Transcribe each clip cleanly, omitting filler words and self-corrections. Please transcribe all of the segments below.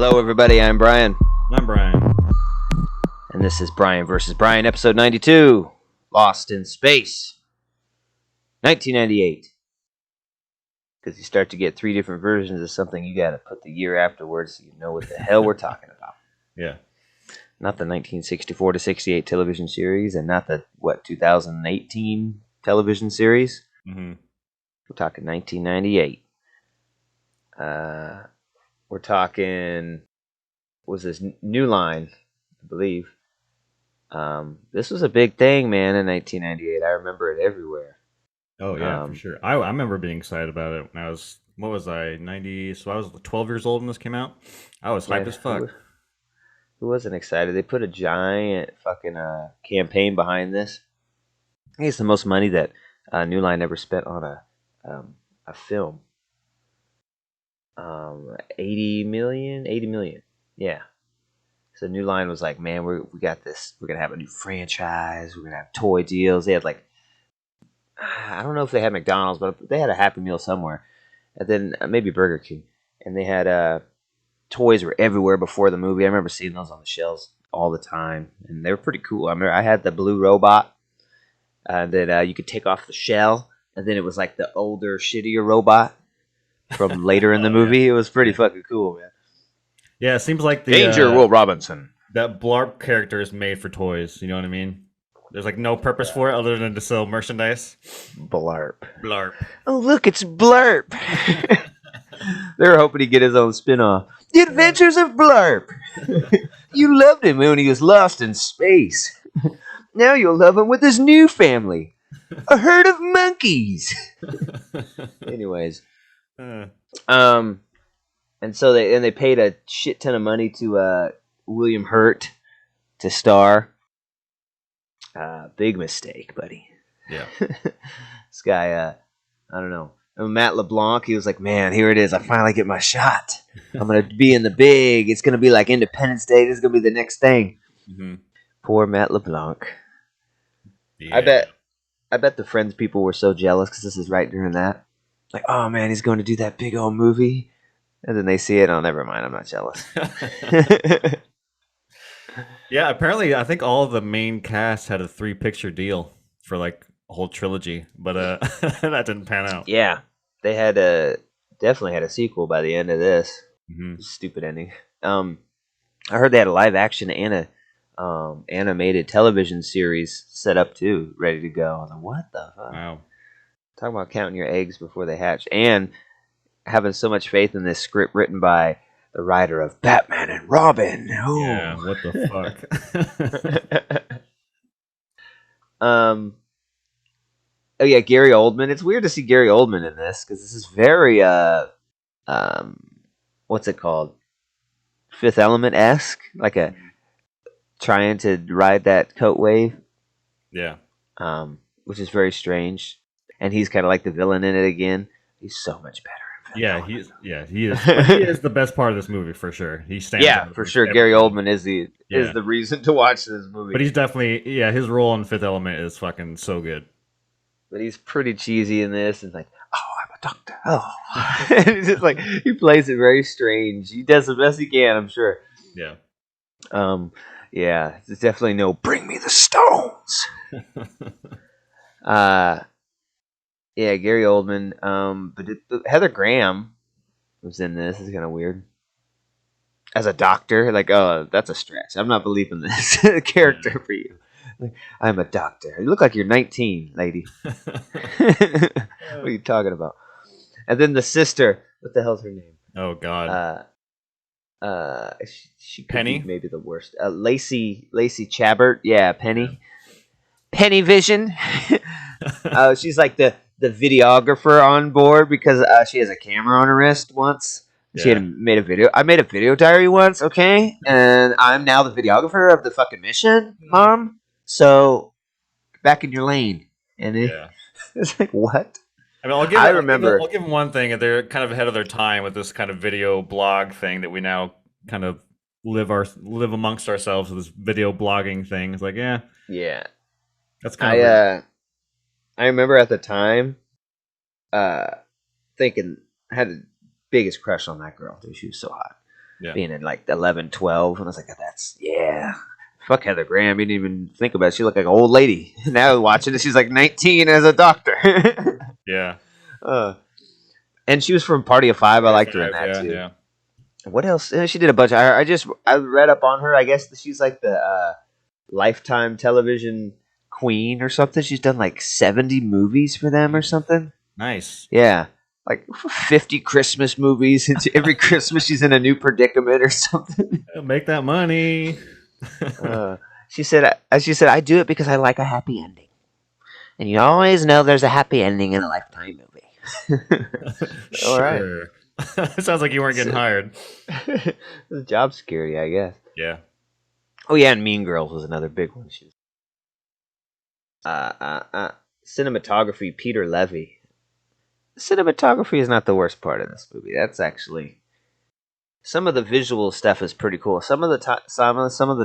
Hello, everybody. I'm Bryan. I'm Bryan. And this is Bryan versus Bryan, episode 92. Lost in Space. 1998. Because you start to get three different versions of something, you got to put the year afterwards so you know what the hell we're talking about. Yeah. Not the 1964 to 68 television series, and not the, 2018 television series. Mm-hmm. We're talking 1998. We're talking, was this New Line, I believe. This was a big thing, man, in 1998. I remember it everywhere. Oh, yeah, for sure. I remember being excited about it when I was, 90? So I was 12 years old when this came out. I was hyped as fuck. Who wasn't excited? They put a giant fucking campaign behind this. I think it's the most money that New Line ever spent on a film. 80 million. Yeah. So New Line was like, man, we got this. We're gonna have a new franchise. We're gonna have toy deals. They had like, I don't know if they had McDonald's, but they had a Happy Meal somewhere, and then maybe Burger King. And they had toys were everywhere before the movie. I remember seeing those on the shelves all the time, and they were pretty cool. I remember I had the blue robot that you could take off the shell, and then it was like the older, shittier robot from later in the movie. Yeah. It was pretty fucking cool, man. Yeah, it seems like the Danger, Will Robinson. That Blarp character is made for toys. You know what I mean? There's like no purpose for it other than to sell merchandise. Blarp. Oh, look, it's Blarp. They were hoping he'd get his own spin-off. The Adventures of Blarp. You loved him when he was lost in space. Now you'll love him with his new family. A herd of monkeys. Anyways. And so they paid a shit ton of money to William Hurt to star. Big mistake, buddy. Yeah. This guy, I don't know. Matt LeBlanc, he was like, man, here it is. I finally get my shot. I'm going to be in the big. It's going to be like Independence Day. This is going to be the next thing. Mm-hmm. Poor Matt LeBlanc. Yeah. I bet the Friends people were so jealous because this is right during that. Like, oh, man, he's going to do that big old movie. And then they see it. Oh, never mind. I'm not jealous. Yeah, apparently, I think all of the main cast had a 3-picture deal for like a whole trilogy, but that didn't pan out. Yeah, they had definitely had a sequel by the end of this. Mm-hmm. Stupid ending. I heard they had a live action and a animated television series set up too, ready to go. I was like, what the fuck? Wow. Talking about counting your eggs before they hatch, and having so much faith in this script written by the writer of Batman and Robin. Oh. Yeah, what the fuck? Oh yeah, Gary Oldman. It's weird to see Gary Oldman in this because this is very what's it called? Fifth Element-esque, like a trying to ride that coat wave. Yeah. Which is very strange, and he's kind of like the villain in it again. He's so much better. Yeah, he is. He is the best part of this movie for sure. He stands out for sure. Gary Oldman is the reason to watch this movie. But he's definitely his role in Fifth Element is fucking so good. But he's pretty cheesy in this, and like, oh, I'm a doctor. Oh, it's just like he plays it very strange. He does the best he can, I'm sure. Yeah. Yeah. There's definitely no bring me the stones. Yeah, Gary Oldman. But Heather Graham was in this. It's kind of weird. As a doctor, like, oh, that's a stretch. I'm not believing this character for you. Like, I'm a doctor. You look like you're 19, lady. What are you talking about? And then the sister. What the hell's her name? Oh God. She could Penny, be maybe the worst. Lacey Chabert. Yeah, Penny. Penny Vision. She's like the videographer on board because she has a camera on her wrist once. Yeah. She had made a video. I made a video diary once, okay? And I'm now the videographer of the fucking mission, Mom. So, back in your lane. And it's like, what? I mean, I'll give them one thing. They're kind of ahead of their time with this kind of video blog thing that we now kind of live amongst ourselves with this video blogging thing. It's like, yeah. That's kind of I remember at the time thinking I had the biggest crush on that girl, dude. She was so hot. being in like 11, 12. And I was like, that's, yeah. Fuck Heather Graham. You didn't even think about it. She looked like an old lady. Now watching it, she's like 19 as a doctor. Yeah. And she was from Party of Five. I liked her in 45, that yeah, too. yeah. What else? She did a bunch. I read up on her. I guess she's like the Lifetime television queen or something. She's done like 70 movies for them or something. Nice. Yeah. Like 50 Christmas movies. Every Christmas she's in a new predicament or something. Make that money. She said, I do it because I like a happy ending. And you always know there's a happy ending in a Lifetime movie. All right. Sure. It sounds like you weren't getting hired. Job security, I guess. Yeah. Oh yeah, and Mean Girls was another big one. She was, cinematography, Peter Levy. Cinematography is not the worst part of this movie. That's actually some of the visual stuff is pretty cool. Some of the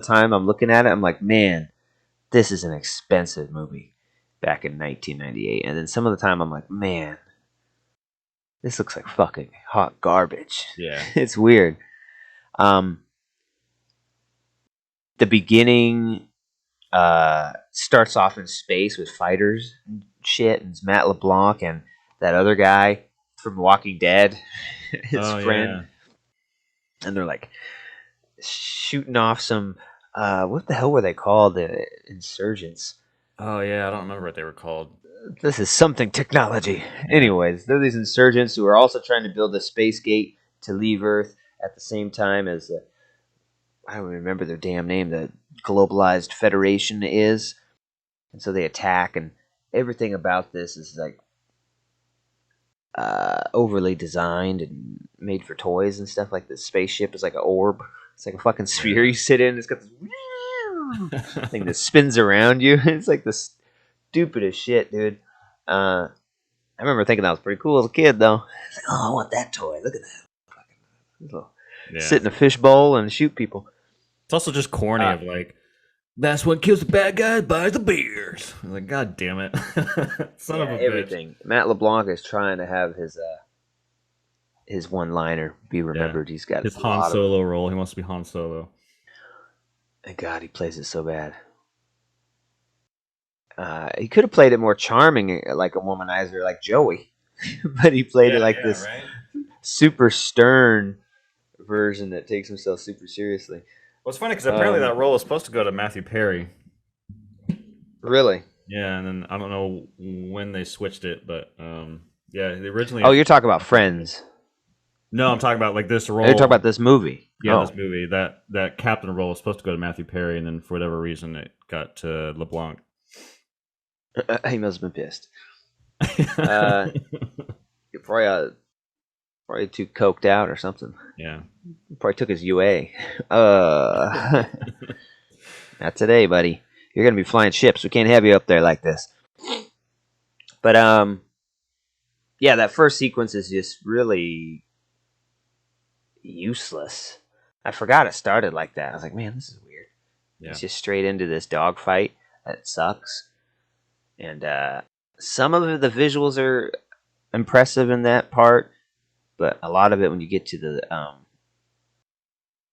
time I'm looking at it, I'm like, man, this is an expensive movie back in 1998. And then some of the time I'm like, man, this looks like fucking hot garbage. Yeah. It's weird. The beginning starts off in space with fighters and shit, and it's Matt LeBlanc and that other guy from Walking Dead, his friend. Yeah. And they're like shooting off some what the hell were they called? The insurgents. Oh yeah, I don't remember what they were called. This is something technology. Yeah. Anyways, they're these insurgents who are also trying to build a space gate to leave Earth at the same time as I don't remember their damn name. The Globalized Federation is, and so they attack, and everything about this is like overly designed and made for toys and stuff. Like the spaceship is like an orb. It's like a fucking sphere you sit in. It's got this thing that spins around you. It's like the stupidest shit, dude. I remember thinking that was pretty cool as a kid, though. Like, oh, I want that toy. Look at that. Sit in a fishbowl and shoot people. It's also just corny of like, that's what kills the bad guys, buys the beers. I'm like, God damn it. Son of a everything. bitch. Matt LeBlanc is trying to have his one-liner be remembered. He's got his Han Solo role. He wants to be Han Solo. And God, he plays it so bad. He could have played it more charming, like a womanizer, like Joey. But he played it like this super stern version that takes himself super seriously. Well, it's funny because apparently that role was supposed to go to Matthew Perry. Really? Yeah, and then I don't know when they switched it, but yeah, they originally. Oh, you're talking about Friends. No, I'm talking about like this role. You're talking about this movie. Yeah, this movie. That captain role was supposed to go to Matthew Perry, and then for whatever reason, it got to LeBlanc. He must have been pissed. You're probably too coked out or something. Yeah. Probably took his UA. Not today, buddy. You're gonna be flying ships. We can't have you up there like this. But yeah, that first sequence is just really useless. I forgot it started like that. I was like, man, this is weird. Yeah. It's just straight into this dogfight that sucks. And some of the visuals are impressive in that part, but a lot of it when you get to the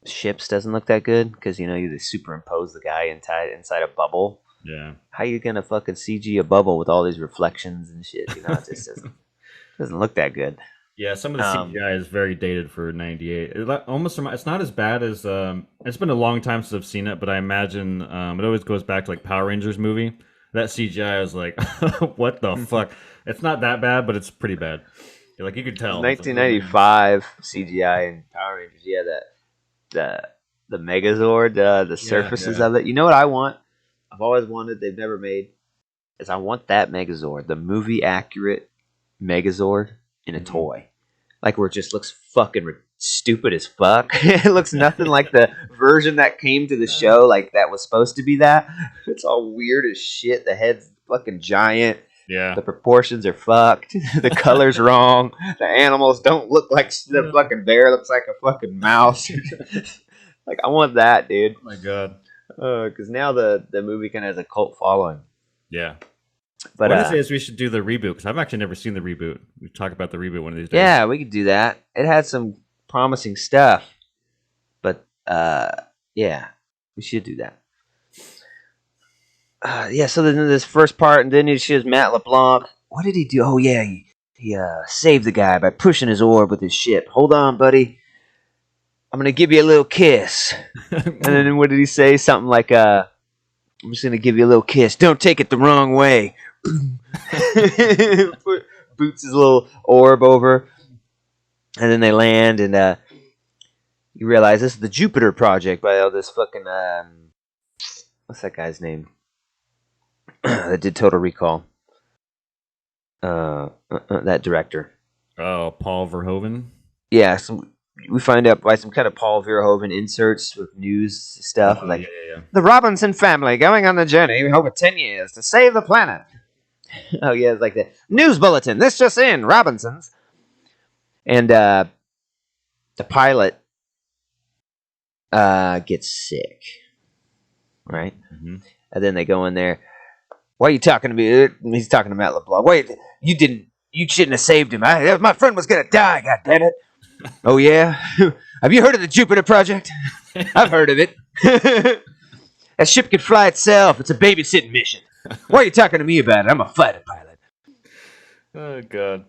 ships doesn't look that good because you superimpose the guy inside a bubble. Yeah. How you gonna fucking CG a bubble with all these reflections and shit? It just doesn't look that good. Yeah, some of the CGI is very dated for '98. It's not as bad as it's been a long time since I've seen it, but I imagine it always goes back to like Power Rangers movie. That CGI is like, what the fuck? It's not that bad, but it's pretty bad. Like you could tell. 1995 CGI and Power Rangers. Yeah, the Megazord, the surfaces of it. You know what I want? I've always wanted. They've never made. Is I want that Megazord, the movie accurate Megazord in a toy, like where it just looks fucking stupid as fuck. It looks nothing like the version that came to the show, like that was supposed to be that. It's all weird as shit. The head's fucking giant. Yeah. The proportions are fucked. The color's wrong. The animals don't look like the fucking bear. Looks like a fucking mouse. Like, I want that, dude. Oh my god. Because now the movie kind of has a cult following. Yeah. But what I say is we should do the reboot, because I've actually never seen the reboot. We talk about the reboot one of these days. Yeah, we could do that. It had some promising stuff. Yeah, we should do that. Yeah, so then this first part, and then he shows Matt LeBlanc. What did he do? Oh, yeah, he saved the guy by pushing his orb with his ship. Hold on, buddy. I'm going to give you a little kiss. And then what did he say? Something like, I'm just going to give you a little kiss. Don't take it the wrong way. Boots his little orb over. And then they land, and you realize this is the Jupiter Project by all this fucking, what's that guy's name? That did Total Recall. That director. Oh, Paul Verhoeven? Yeah, we find out by some kind of Paul Verhoeven inserts with news stuff. Yeah. The Robinson family going on the journey over 10 years to save the planet. Oh, yeah, it's like the news bulletin. This just in, Robinsons. And the pilot gets sick. Right? Mm-hmm. And then they go in there. Why are you talking to me? He's talking to Matt LeBlanc. Wait, you shouldn't have saved him. My friend was going to die, goddammit. Oh, yeah? Have you heard of the Jupiter Project? I've heard of it. That ship can fly itself. It's a babysitting mission. Why are you talking to me about it? I'm a fighter pilot. Oh, God.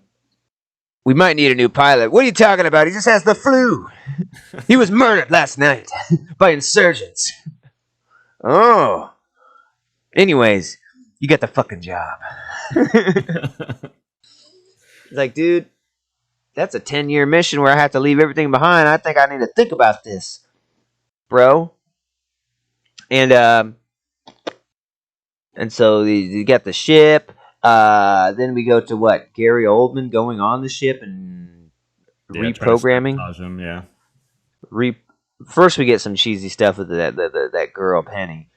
We might need a new pilot. What are you talking about? He just has the flu. He was murdered last night by insurgents. Oh. Anyways, you got the fucking job. It's like, dude, that's a 10-year mission where I have to leave everything behind. I think I need to think about this, bro. And so you got the ship. Then we go to what? Gary Oldman going on the ship and reprogramming. Him, yeah. First, we get some cheesy stuff with that girl Penny.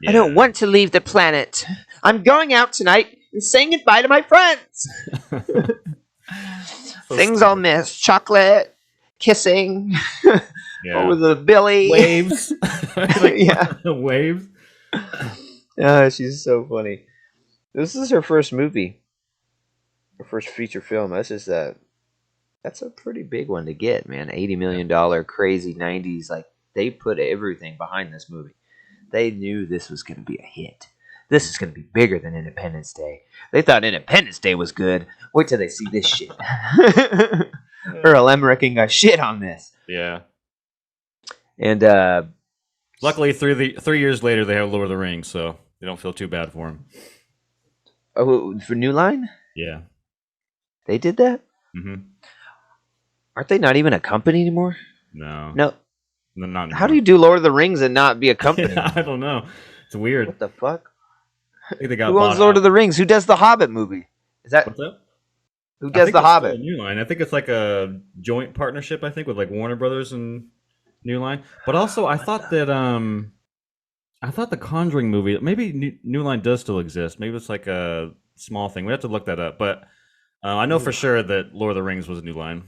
Yeah. I don't want to leave the planet. I'm going out tonight and saying goodbye to my friends. Things I'll miss: chocolate, kissing, over the Billy, waves. Yeah, waves. She's so funny. This is her first movie, her first feature film. That's a pretty big one to get, man. $80 million, crazy 90s. Like, they put everything behind this movie. They knew this was going to be a hit. This is going to be bigger than Independence Day. They thought Independence Day was good. Wait till they see this shit. Earl Emmerich got shit on this. Yeah. And luckily, 3 years later, they have Lord of the Rings, so they don't feel too bad for him. Oh, for New Line? Yeah. They did that? Mm-hmm. Aren't they not even a company anymore? No. No. Not anymore. How do you do Lord of the Rings and not be a company? I don't know. It's weird. What the fuck? I think they got Who owns Lord of the Rings? Who does the Hobbit movie? Is that? What's that? Who does the Hobbit? New Line. I think it's like a joint partnership. I think with like Warner Brothers and New Line. But also, I thought that the Conjuring movie. Maybe New Line does still exist. Maybe it's like a small thing. We have to look that up. But I know for sure that Lord of the Rings was New Line.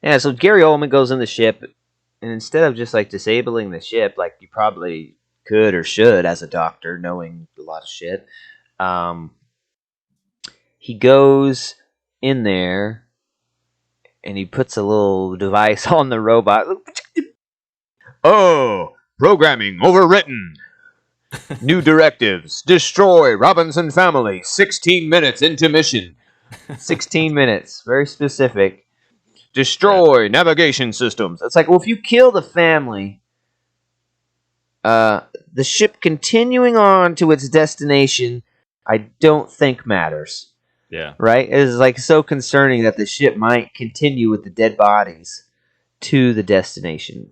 Yeah. So Gary Oldman goes in the ship, and instead of just like disabling the ship, like you probably could or should as a doctor, knowing a lot of shit, he goes in there and he puts a little device on the robot. Oh, programming overwritten. New directives. Destroy Robinson family. 16 minutes into mission. 16 minutes. Very specific. Destroy navigation systems. It's like, well, if you kill the family, the ship continuing on to its destination, I don't think matters. Yeah. Right? It is like so concerning that the ship might continue with the dead bodies to the destination.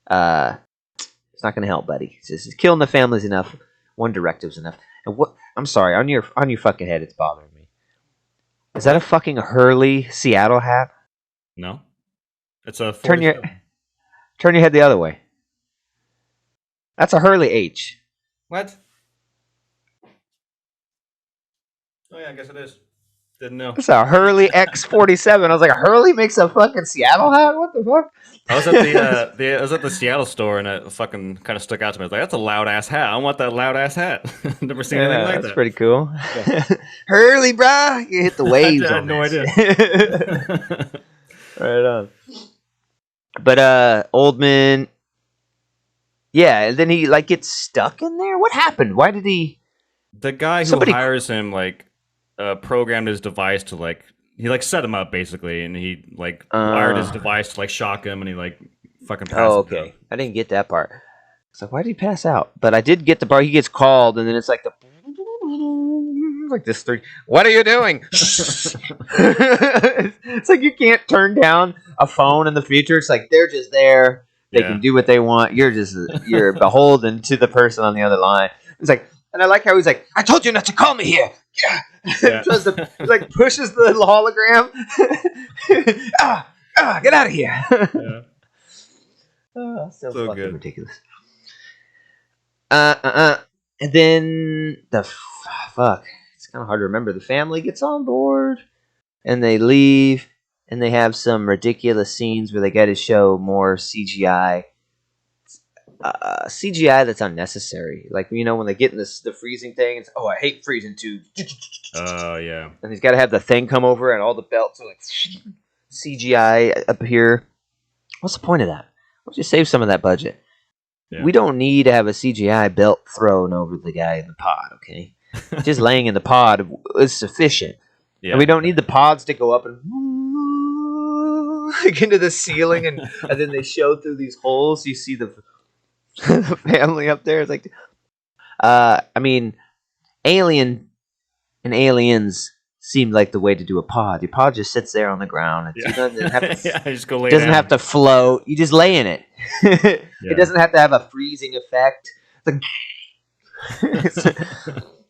It's not going to help, buddy. It's just killing the families enough. One directive's enough. And what? I'm sorry. On your fucking head, it's bothering me. Is that a fucking Hurley Seattle hat? No. It's a 47. Turn your head the other way. That's a Hurley H. What? Oh yeah, I guess it is. Didn't know. It's a Hurley X47. I was like, Hurley makes a fucking Seattle hat? What the fuck? I was at the Seattle store and it fucking kind of stuck out to me. I was like, that's a loud ass hat. I want that loud ass hat. Never seen anything like that. That's pretty cool. Yeah. Hurley, brah. You hit the waves. I had no idea. Right on. But Oldman, yeah, and then he like gets stuck in there. What happened? Why did he? The guy who hires him like programmed his device to like he like set him up basically, and he like wired his device to like shock him, and he like fucking passed him down. I didn't get that part. It's like, why did he pass out? But I did get the part. He gets called, and then it's like the like this three. What are you doing? It's like you can't turn down a phone in the future. It's like they're just there. They can do what they want. You're beholden to the person on the other line. It's like, and I like how he's like, I told you not to call me here. Yeah. Like pushes the hologram. Get out of here. Yeah. So fucking good. Ridiculous. And then fuck. It's kind of hard to remember. The family gets on board, and they leave, and they have some ridiculous scenes where they got to show more CGI. CGI that's unnecessary. Like, you know, when they get in the freezing thing, it's, I hate freezing too. Oh, yeah. And he's got to have the thing come over, and all the belts are like CGI up here. What's the point of that? Why don't you save some of that budget? Yeah. We don't need to have a CGI belt thrown over the guy in the pod, okay? Just laying in the pod is sufficient. Yeah. And we don't need the pods to go up and like into the ceiling, and then they show through these holes. You see the family up there. It's like, I mean, Alien and Aliens seemed like the way to do a pod. Your pod just sits there on the ground. It doesn't have to, just go lay doesn't down. have to float. You just lay in it. It doesn't have to have a freezing effect.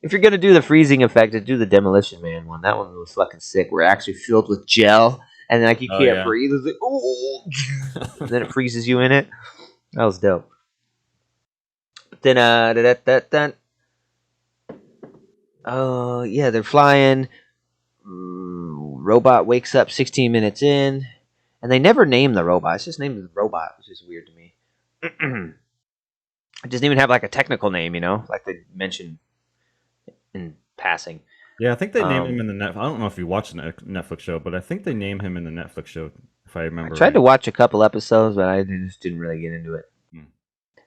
If you're gonna do the freezing effect, do the Demolition Man one. That one was fucking sick. We're actually filled with gel, and like you can't breathe. It's like, and then it freezes you in it. That was dope. Then they're flying. Robot wakes up 16 minutes in, and they never name the robot. It's just named the robot, which is weird to me. It doesn't even have like a technical name, you know, like they mentioned in passing. Yeah, I think they named him in the I don't know if you watched the Netflix show, but I think they named him in the Netflix show, if I remember. I tried to watch a couple episodes, but I just didn't really get into it.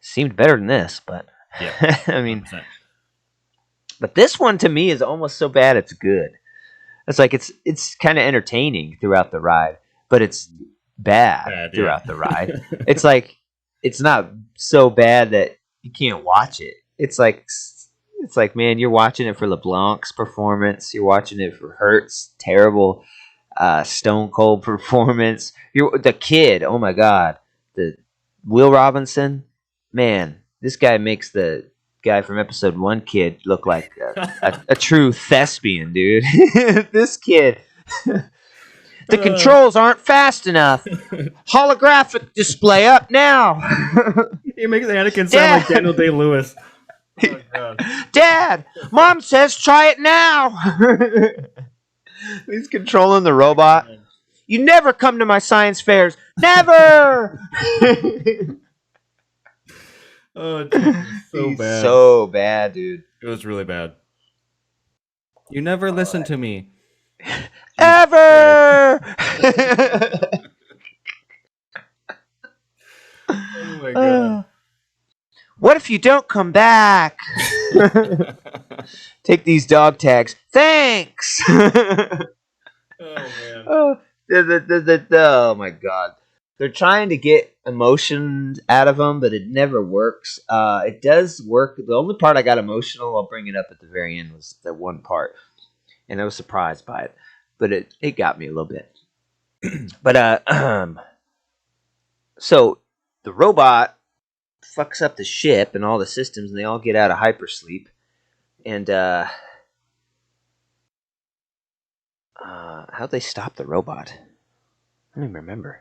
Seemed better than this, but yeah, I mean, 100%. But this one to me is almost so bad it's good. It's like it's kind of entertaining throughout the ride, but it's bad throughout the ride. It's like it's not so bad that you can't watch it. It's like man, you're watching it for LeBlanc's performance. You're watching it for Hurt's terrible Stone Cold performance. The kid, oh my god, the Will Robinson, man, this guy makes the guy from episode 1 kid look like a true thespian, dude. This kid. The controls aren't fast enough. Holographic display up now. You make the Anakin sound like Daniel Day-Lewis. Oh, God. Dad, Mom says try it now. He's controlling the robot. You never come to my science fairs. Never. Oh, geez, so bad. So bad, dude. It was really bad. You never listen to me. Ever. Oh my god. What if you don't come back? Take these dog tags. Thanks. Oh man. Oh my god. They're trying to get emotions out of them, but it never works. It does work. The only part I got emotional, I'll bring it up at the very end, was that one part. And I was surprised by it. But it got me a little bit. But, so, the robot fucks up the ship and all the systems, and they all get out of hypersleep. And, how'd they stop the robot? I don't even remember.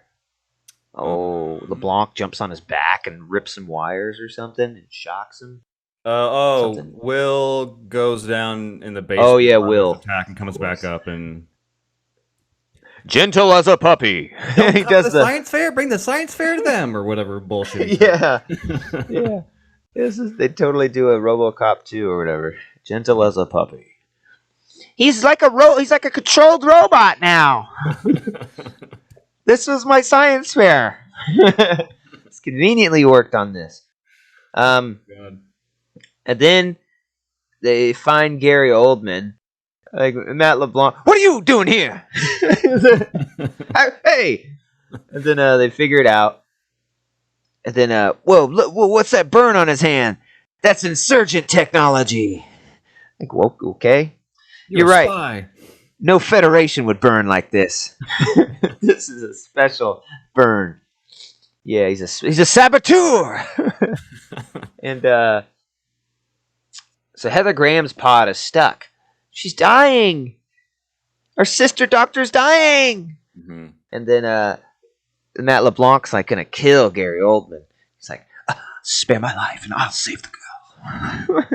Oh, LeBlanc jumps on his back and rips some wires or something and shocks him. Will goes down in the basement. Oh yeah, Will attack and comes back up and gentle as a puppy. He does the science fair. Bring the science fair to them or whatever bullshit. Yeah, yeah. They totally do a RoboCop 2 or whatever. Gentle as a puppy. He's like he's like a controlled robot now. This was my science fair. It's conveniently worked on this. And then they find Gary Oldman, like Matt LeBlanc. What are you doing here? Hey! And then they figure it out. And then, whoa, look, what's that burn on his hand? That's insurgent technology. Like, well, okay. You're right. Spy. No Federation would burn like this. This is a special burn. Yeah, he's a saboteur. And so Heather Graham's pod is stuck. She's dying. Our sister doctor's dying. Mm-hmm. And then Matt LeBlanc's like gonna kill Gary Oldman. He's like, spare my life and I'll save the girl.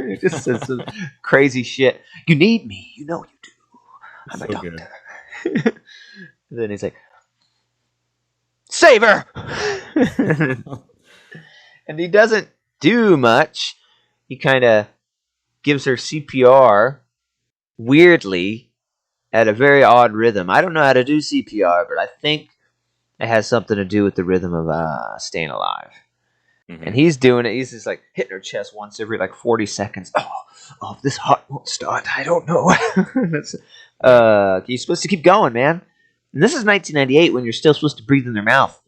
He just says some crazy shit. You need me. You know you do. I'm a doctor. And then he's like, save her. And he doesn't do much. He kind of gives her CPR weirdly at a very odd rhythm. I don't know how to do CPR, but I think it has something to do with the rhythm of staying alive. Mm-hmm. And he's doing it. He's just like hitting her chest once every like 40 seconds. Oh, if this heart won't start, I don't know. You're supposed to keep going, man. And this is 1998 when you're still supposed to breathe in their mouth.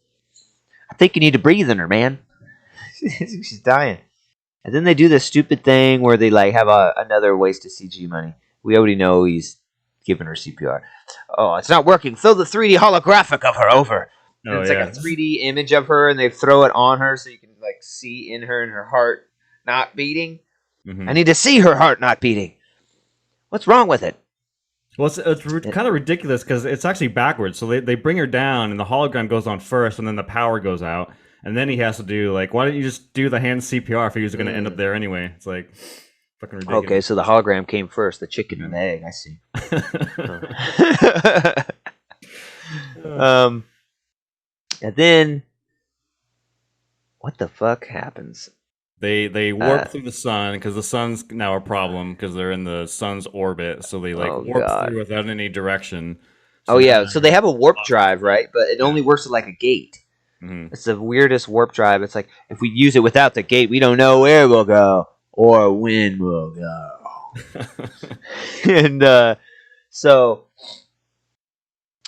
I think you need to breathe in her, man. She's dying. And then they do this stupid thing where they like have another waste of CG money. We already know he's giving her CPR. Oh, it's not working. Throw the 3D holographic of her over. And it's like a 3D image of her, and they throw it on her so you can like see in her and her heart not beating. Mm-hmm. I need to see her heart not beating. What's wrong with it? Well, it's kind of ridiculous because it's actually backwards. So they bring her down, and the hologram goes on first, and then the power goes out. And then he has to do, like, why don't you just do the hand CPR if he was going to end up there anyway? It's like, fucking ridiculous. Okay, so the hologram came first, the chicken and the egg, I see. And then, what the fuck happens? They warp through the sun because the sun's now a problem because they're in the sun's orbit. So they warp through without any direction. So so they have a warp drive, right? But it only works at like a gate. Mm-hmm. It's the weirdest warp drive. It's like if we use it without the gate, we don't know where we'll go or when we'll go. And so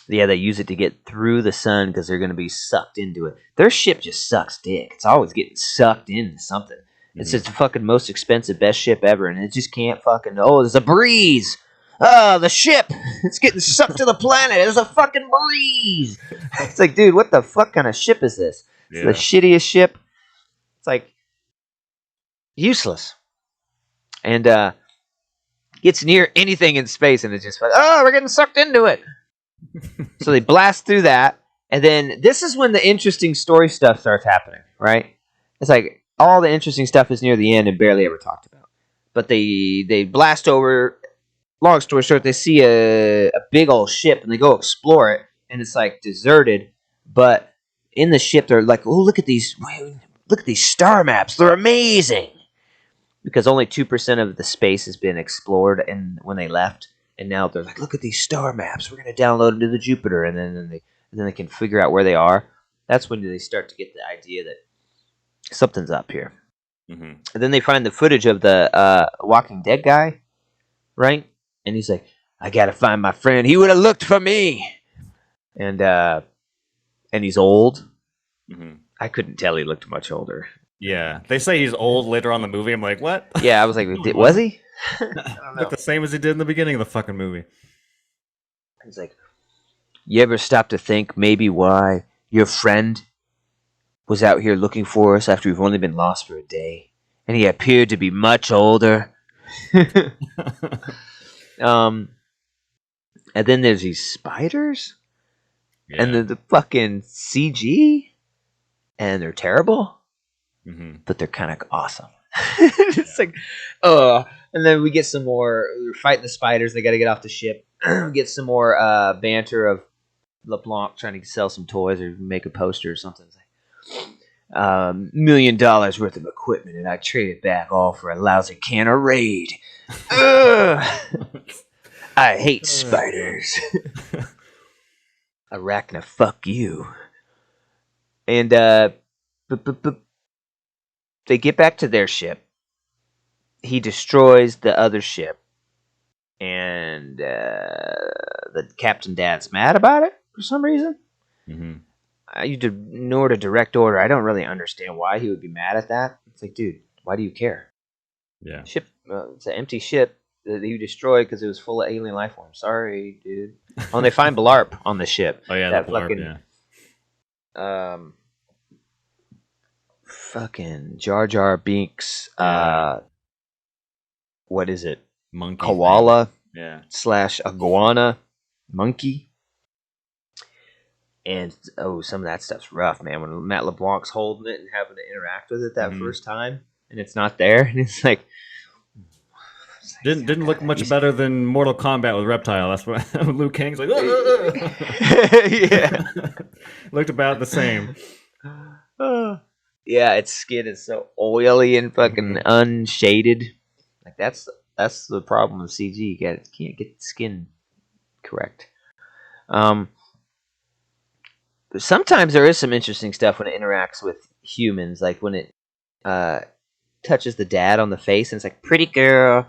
they use it to get through the sun because they're going to be sucked into it. Their ship just sucks dick. It's always getting sucked into something. Mm-hmm. It's just the fucking most expensive, best ship ever, and it just can't fucking... Oh, there's a breeze! Oh, the ship! It's getting sucked to the planet! There's a fucking breeze! It's like, dude, what the fuck kind of ship is this? It's the shittiest ship. It's like... useless. And, gets near anything in space, and it's just like, oh, we're getting sucked into it! So they blast through that, and then this is when the interesting story stuff starts happening, right? It's like all the interesting stuff is near the end and barely ever talked about. But they blast over. Long story short, they see a big old ship and they go explore it, and it's like deserted. But in the ship, they're like, "Oh, look at these star maps! They're amazing!" Because only 2% of the space has been explored, and when they left. And now they're like, look at these star maps. We're going to download them to the Jupiter, and then they can figure out where they are. That's when they start to get the idea that something's up here. Mm-hmm. And then they find the footage of the Walking Dead guy, right? And he's like, I got to find my friend. He would have looked for me. And he's old. Mm-hmm. I couldn't tell he looked much older. Yeah, they say he's old later on in the movie. I'm like, what? Yeah, I was like, was he? I don't know. Look the same as he did in the beginning of the fucking movie. He's like, you ever stop to think maybe why your friend was out here looking for us after we've only been lost for a day? And he appeared to be much older. And then there's these spiders. Yeah. And the fucking CG. And they're terrible. Mm-hmm. But they're kind of awesome. It's like, and then we get some more. We're fighting the spiders. They got to get off the ship. Get some more banter of LeBlanc trying to sell some toys or make a poster or something. It's like, $1 million worth of equipment, and I traded back all for a lousy can of Raid. I hate spiders. Arachna, fuck you. And they get back to their ship. He destroys the other ship, and the Captain Dad's mad about it for some reason. Mm-hmm. You ignored a direct order. I don't really understand why he would be mad at that. It's like, dude, why do you care? Yeah. Ship. It's an empty ship that you destroyed because it was full of alien life forms. Sorry, dude. Oh, and they find Blarp on the ship. Oh yeah, that the Blarp. fucking, fucking Jar Jar Binks. Yeah. What is it? Monkey. Koala. Thing. Yeah. / iguana monkey. And some of that stuff's rough, man. When Matt LeBlanc's holding it and having to interact with it that first time, and it's not there, and it's like didn't look much better than Mortal Kombat with Reptile. That's what Liu Kang's like. Yeah, looked about the same. Yeah, its skin is so oily and fucking unshaded. Like that's the problem with CG. You can't get the skin correct. Sometimes there is some interesting stuff when it interacts with humans, like when it touches the dad on the face and it's like, pretty girl,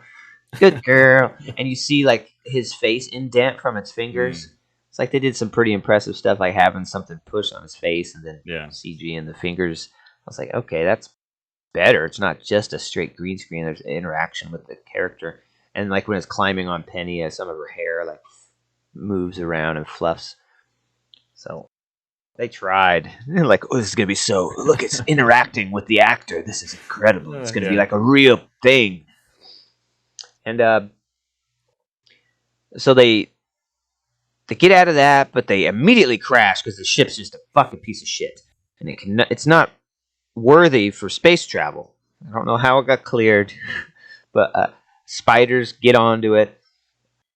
good girl, and you see like his face indent from its fingers. It's like they did some pretty impressive stuff, like having something push on his face and then CG in the fingers. I was like, okay, that's better. It's not just a straight green screen. There's interaction with the character, and like when it's climbing on Penny, some of her hair like moves around and fluffs. So they tried. They're like, oh, this is gonna be so. Look, it's interacting with the actor. This is incredible. It's gonna be like a real thing. And so they get out of that, but they immediately crash because the ship's just a fucking piece of shit, and it's not worthy for space travel. I don't know how it got cleared, but spiders get onto it.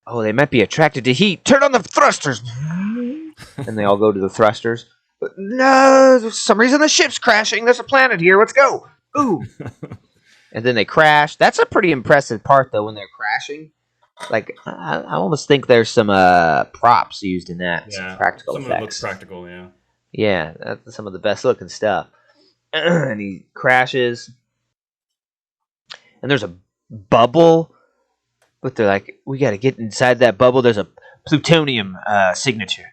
Oh, they might be attracted to heat. Turn on the thrusters. And they all go to the thrusters. But no, for some reason the ship's crashing. There's a planet here. Let's go. Ooh. And then they crash. That's a pretty impressive part, though, when they're crashing. Like, I almost think there's some props used in that. Yeah, some practical effects. Some of it looks practical, yeah. Yeah, that's some of the best looking stuff. And he crashes. And there's a bubble. But they're like, we got to get inside that bubble. There's a plutonium signature.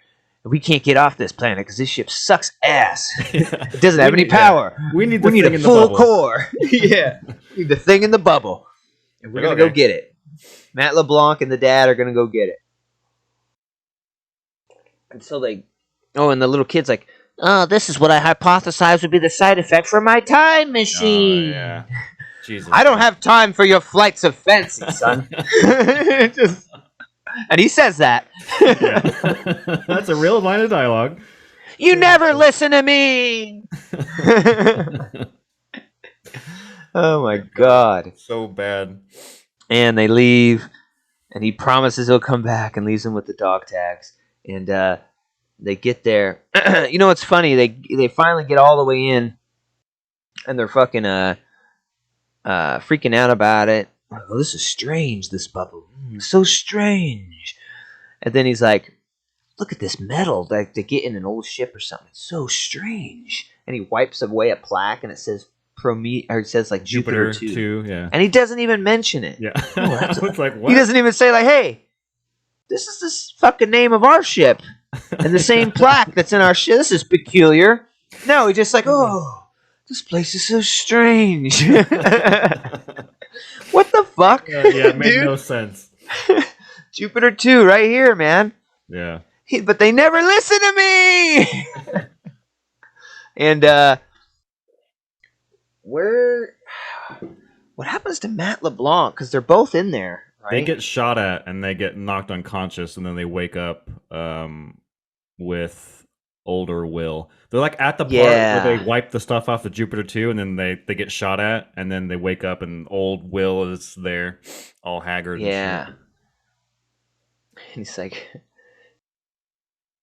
We can't get off this planet because this ship sucks ass. It doesn't have any power. Yeah. We need a full core. Yeah. We need the thing in the bubble. And we're going to go get it. Matt LeBlanc and the dad are going to go get it. And so and the little kid's like, oh, this is what I hypothesized would be the side effect for my time machine. Oh, yeah. Jesus. I don't have time for your flights of fancy, son. And he says that. Yeah. That's a real line of dialogue. You never listen to me. Oh my god. So bad. And they leave, and he promises he'll come back and leaves them with the dog tags. And they get there. You know what's funny? They finally get all the way in, and they're fucking freaking out about it. Oh, this is strange, this bubble. So strange. And then he's like, look at this metal. Like they get in an old ship or something. It's so strange. And he wipes away a plaque and it says it says like Jupiter 2. Yeah. And he doesn't even mention it. Yeah. It's like, what? He doesn't even say like, hey, this is this fucking name of our ship. And the same plaque that's in our ship. This is peculiar. No, he's just like, oh, this place is so strange. What the fuck? Yeah, it made no sense. Jupiter 2 right here, man. Yeah. But they never listen to me. And what happens to Matt LeBlanc? Because they're both in there, right? They get shot at and they get knocked unconscious, and then they wake up with older Will. They're like at the part where they wipe the stuff off the Jupiter 2, and then they get shot at, and then they wake up and old Will is there, all haggard. Yeah. And he's like,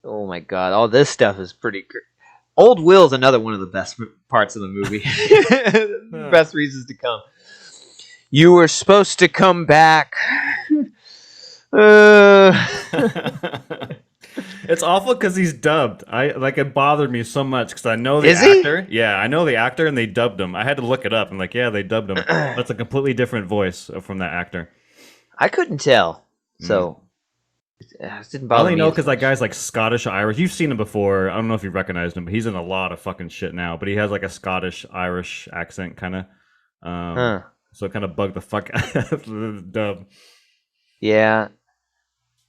oh my god, all this stuff is pretty Old Will's another one of the best parts of the movie. Best reasons to come. You were supposed to come back. It's It's awful because he's dubbed. It bothered me so much because I know the Is actor. Yeah, I know the actor, and they dubbed him. I had to look it up. I'm like, yeah, they dubbed him. That's a completely different voice from that actor. I couldn't tell, so it didn't bother I only me know as because that much. guy's like Scottish Irish. You've seen him before. I don't know if you've recognized him, but he's in a lot of fucking shit now. But he has like a Scottish Irish accent, kind of. Huh. So it kind of bugged the fuck out of the dub. Yeah,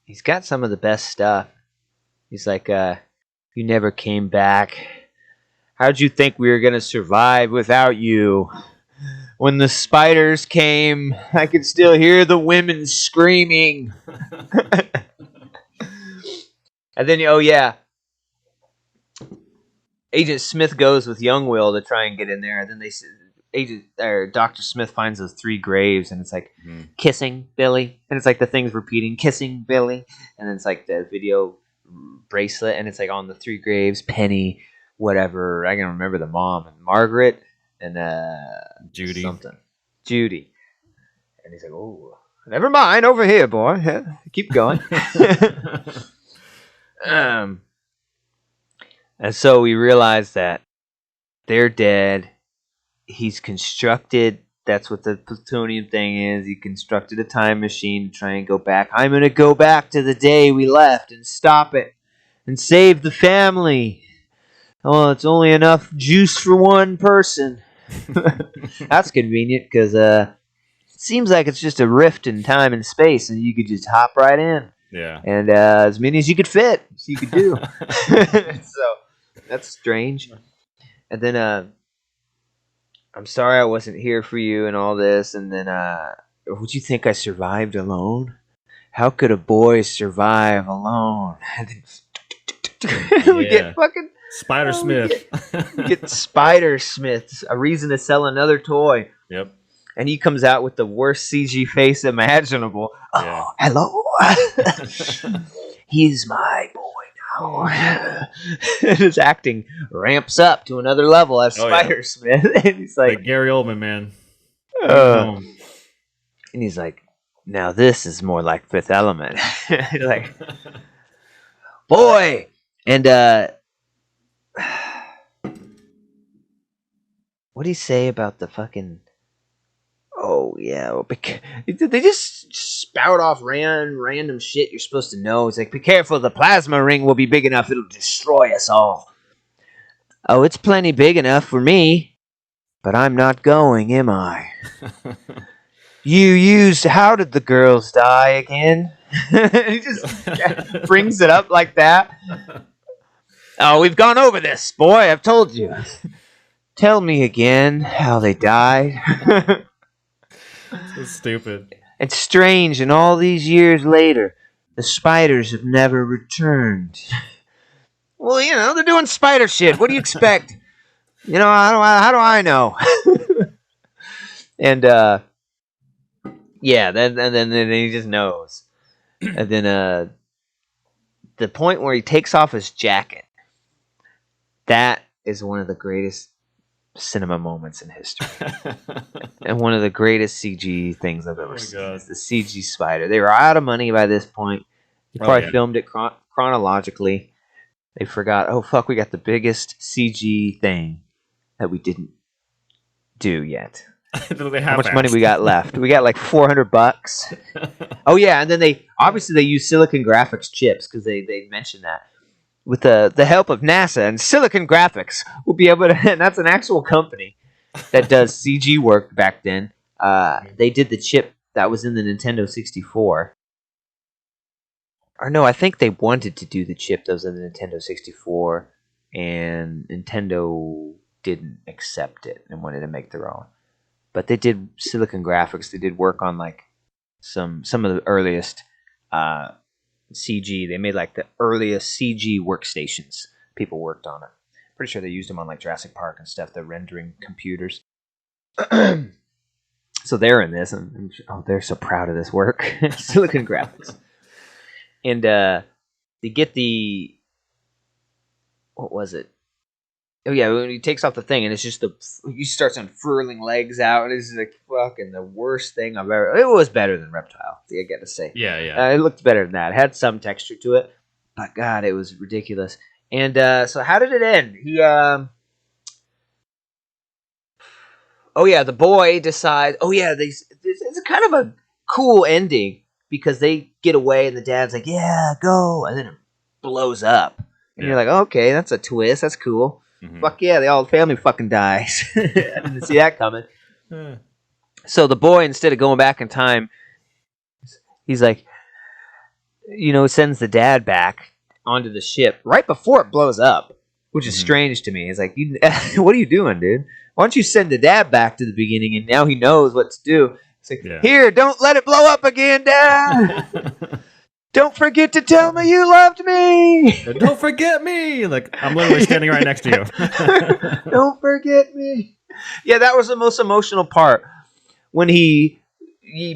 he's got some of the best stuff. He's like, you never came back. How'd you think we were gonna survive without you? When the spiders came, I could still hear the women screaming. And then, oh yeah, Agent Smith goes with Young Will to try and get in there, and then Dr. Smith finds those 3 graves, and it's like kissing Billy, and it's like the thing's repeating, kissing Billy, and then it's like the video bracelet, and it's like on the 3 graves, Penny, whatever. I can remember the mom and Margaret and Judy. Judy, and he's like, oh, never mind, over here, boy. Yeah, keep going. And so we realize that they're dead. He's constructed, that's what the plutonium thing is. He constructed a time machine to try and go back. I'm going to go back to the day we left and stop it and save the family. Oh, it's only enough juice for one person. That's convenient because it seems like it's just a rift in time and space and you could just hop right in. Yeah. And as many as you could fit, so you could do. So that's strange. And then I'm sorry I wasn't here for you and all this. And then would you think I survived alone? How could a boy survive alone? We get fucking Spider Smith. We get Spider Smith, a reason to sell another toy. Yep. And he comes out with the worst CG face imaginable. Yeah. Oh, hello. He's my boy now. His acting ramps up to another level as Spider Smith. And he's like Gary Oldman, man. And he's like, now this is more like Fifth Element. Like, boy. And what do you say about the fucking... Oh, yeah. They just spout off random shit you're supposed to know. It's like, be careful, the plasma ring will be big enough, it'll destroy us all. Oh, it's plenty big enough for me. But I'm not going, am I? How did the girls die again? He just brings it up like that. Oh, we've gone over this, boy, I've told you. Tell me again how they died. So stupid. It's strange, and all these years later, the spiders have never returned. Well, you know, they're doing spider shit. What do you expect? You know, how do I know? And yeah, then he just knows. And then the point where he takes off his jacket, that is one of the greatest cinema moments in history. And one of the greatest CG things I've ever seen. Is the CG spider. They were out of money by this point. They probably filmed it chronologically. They forgot, oh fuck, we got the biggest CG thing that we didn't do yet. How much money we got left? We got like $400. Oh yeah, and then they use Silicon Graphics chips because they mentioned that. With the help of NASA and Silicon Graphics, we'll be able to... And that's an actual company that does CG work back then. They did the chip that was in the Nintendo 64. Or no, I think they wanted to do the chip that was in the Nintendo 64, and Nintendo didn't accept it and wanted to make their own. But they did Silicon Graphics. They did work on like some of the earliest... CG. They made like the earliest CG workstations. People worked on it. Pretty sure they used them on like Jurassic Park and stuff. The rendering computers. So they're in this, and they're so proud of this work. Silicon Graphics. And they get the... What was it? Oh yeah, when he takes off the thing, and it's just he starts unfurling legs out. It's like fucking the worst thing I've ever... It was better than Reptile, I gotta say. Yeah. It looked better than that. It had some texture to it. But God, it was ridiculous. And so how did it end? He oh yeah, the boy decides. Oh yeah, it's kind of a cool ending because they get away and the dad's like, "Yeah, go," and then it blows up, and you're like, "Okay, that's a twist. That's cool." Mm-hmm. Fuck yeah, the whole family fucking dies. I didn't see that coming. So the boy, instead of going back in time, he's like, sends the dad back onto the ship right before it blows up, which is strange to me. He's like, what are you doing, dude? Why don't you send the dad back to the beginning, and now he knows what to do. It's like, here, don't let it blow up again, Dad. Don't forget to tell me you loved me. Don't forget me. Like, I'm literally standing right next to you. Don't forget me. Yeah, that was the most emotional part. When he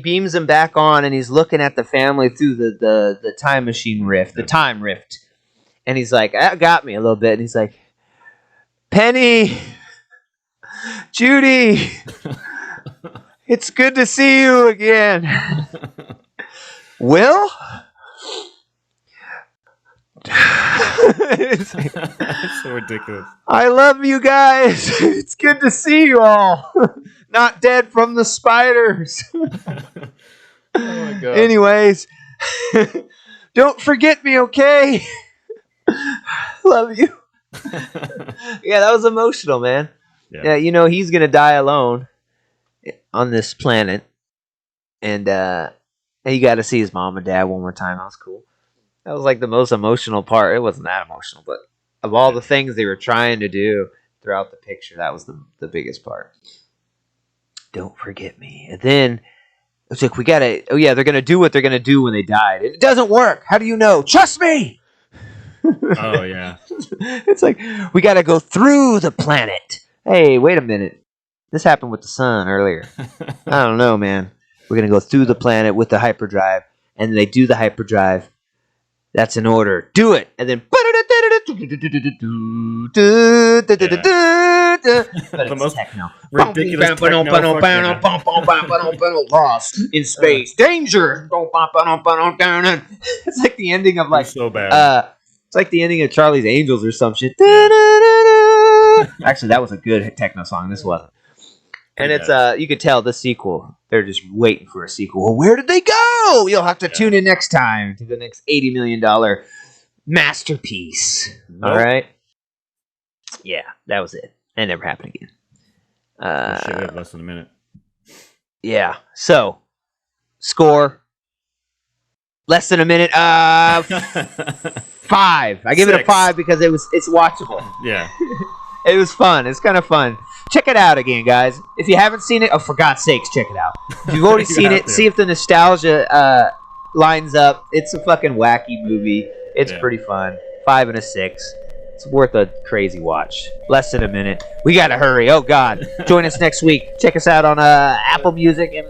beams him back on and he's looking at the family through the time machine rift, the time rift. And he's like, that got me a little bit. And he's like, Penny, Judy, it's good to see you again. Will? It's so ridiculous. I love you guys. It's good to see you all. Not dead from the spiders. Oh my God. Anyways, don't forget me, okay? Love you. Yeah, that was emotional, man. Yeah, he's gonna die alone on this planet, and you got to see his mom and dad one more time. That was cool. That was like the most emotional part. It wasn't that emotional, but of all the things they were trying to do throughout the picture, that was the biggest part. Don't forget me. And then it's like, we gotta, oh yeah, they're gonna do what they're gonna do when they died. It doesn't work. How do you know? Trust me. Oh yeah. It's like, we gotta go through the planet. Hey, wait a minute. This happened with the sun earlier. I don't know, man. We're gonna go through the planet with the hyperdrive, and they do the hyperdrive. That's an order. Do it, and then. But it's techno. Ridiculous techno. Lost in space. Danger. It's like the ending of like. So bad. It's like the ending of Charlie's Angels or some shit. Actually, that was a good techno song. This wasn't. And it's you could tell the sequel. They're just waiting for a sequel. Well, where did they go? You'll have to tune in next time to the next $80 million masterpiece. Nope. All right. Yeah, that was it. That never happened again. Shit, we have less than a minute. Yeah. So, score. Less than a minute. 5. I give it a 5 because it's watchable. Yeah. It was fun. It's kind of fun. Check it out again, guys. If you haven't seen it, oh, for God's sakes, check it out. If you've already seen it, see if the nostalgia lines up. It's a fucking wacky movie. It's pretty fun. 5 and a 6. It's worth a crazy watch. Less than a minute. We gotta hurry. Oh, God. Join us next week. Check us out on Apple Music and...